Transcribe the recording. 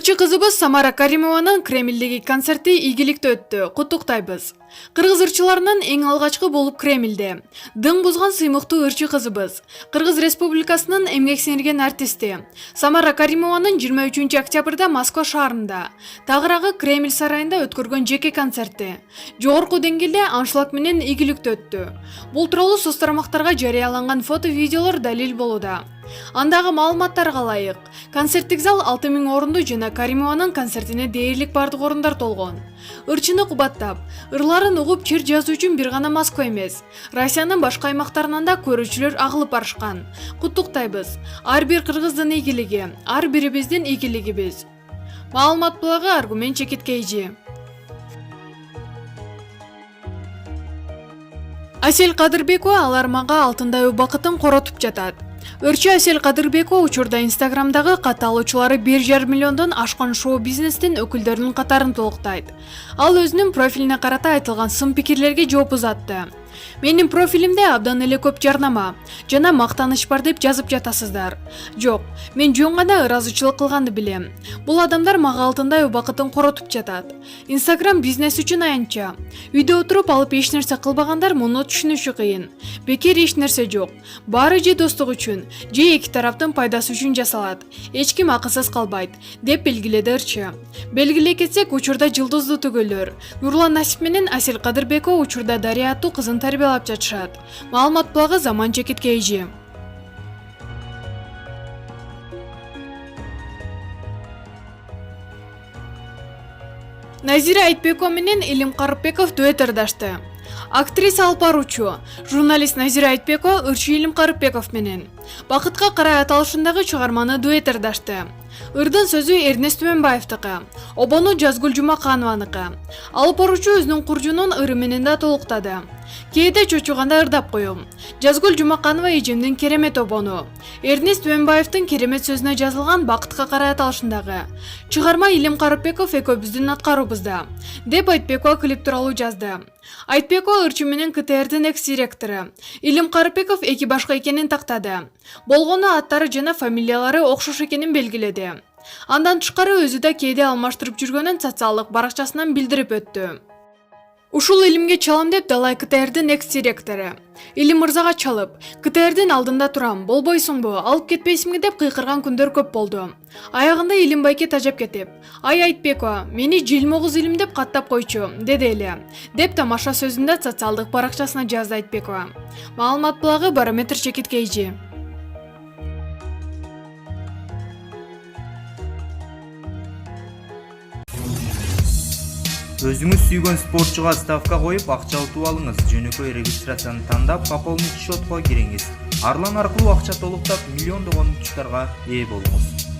Ырчы кызыбыз Самара Каримованын Кремлдеги концерти ийгиликтүү өттү. Куттуктайбыз. Кыргыз ырчыларынын эң алгачкы болуп Кремлде. Дың бузган сыймыктуу ырчы кызыбыз. Кыргыз Республикасынын эмгек сиңирген артисти. Самара Каримованын 23 октябрда Москва шаарында, тагыраагы Кремль сарайында өткөргөн жеке концерти жогорку деңгээлде аншлаг менен ийгиликтүү өттү. Бул тууралуу соц тармактарга жарыяланган фото-видеолор далил болууда. Андагы маалыматтарга ылайык, концерттик зал 6000 орунду жана Каримованын концертине дээрлик бардык орундар толгон. Ырчыны кубаттап, ырларын угуп чыр жазуу үчүн бир гана Москва эмес, Россиянын башка аймактарынан да көрүүчүлөр агылып барышкан. Куттуктайбыз. Ар бир кыргыздын ийгилиги, ар бирибиздин ийгилигибиз. Маалымат булагы аргумент чекиткейжи. Асел Кадырбекова алармага алтындай убакытын коротуп жатат. Ырчы Асел Кадырбекова учурда Инстаграмдагы катталуучулары 1,5 миллиондон ашкан шоу-бизнестин өкүлдөрүнүн катарын толуктайт. Ал өзүнүн профилине карата айтылган сын пикирлерге жооп узатты. Менин профилимде абдан эле көп жарнама жана мактаныш бар деп жазып жатасыздар. Жок, мен жөн гана ыраазычылык кылганды билем. Бул адамдар мага алтындай убакытын коротуп жатат. Инстаграм бизнес үчүн аянтча. Үйдө отуруп алып эч нерсе кылбагандар муну түшүнүшү кыйын. Бекер эч нерсе жок. Баары же достук үчүн, же эки тараптын пайдасы үчүн жасалат. Эч ким акысыз калбайт, деп белгиледи ырчы. Белгилей кетсек, учурда жылдыздуу түгөлдөр Нурлан Насип менен Асел Кадырбекова учурда Дария аттуу кызын тарбиялап жатышат. Маалымат булагы Заман Чекиткейжи. Назира Айтбекова менен Илим Карыпбеков дуэт ырдашты. Актриса алып баруучу, журналист Назира Айтбекова ырчы Илим Карыпбеков менен Бакытка карай аталышындагы чыгарманы дуэт ырдашты. Ырдын сөзү Эрнест Түмөнбаевдики, обону Жазгүл Жумаканованыкы. Алып баруучу өзүнүн куржунун ыры менен да толуктады. Кээде чочуганда ырдап коем. Жазгүл Жумаканова эжемдин керемет обону. Эрнест Түмөнбаевдин керемет сөзүнө жазылган Бакытка карай аталышындагы чыгарма Илим Карыпбеков экөөбүздүн аткарубузда, деп Айтбекова клип тууралуу жазды. Айтбекова ырчы менен КТРдин экс-директору Илим Карыпбеков эки башка экенин тактады. Болгону аттары жана фамилиялары окшош экенин белгиледи. Андан тышкары өзү да кээде алмаштырып жүргөнүн социалдык баракчасынан билдирип өттү. Ушул Илимге чалам деп Далай КТРдин экс-директору Илим мырзага чалып, КТРдин алдында турам, болбойсуңбу, алып кетпейсиңби деп кыйкырган күндөр көп болду. Аягында Илим байке тажап кетип, ай Айтбекова, мени жылмогуз Илим деп каттап койчу, деди эле, деп тамаша сөзүндө социалдык баракчасына жазды Айтбекова. Маалымат булагы Барометр Чекиткейжи. Өзүңүз сүйгөн спортчуга ставка коюп акча утуп алыңыз. Жөнөкөй регистрацияны тандап, пополнить счетко кириңиз. Арлан аркылуу акча толуктап, миллиондогон утуштарга ээ болуңуз.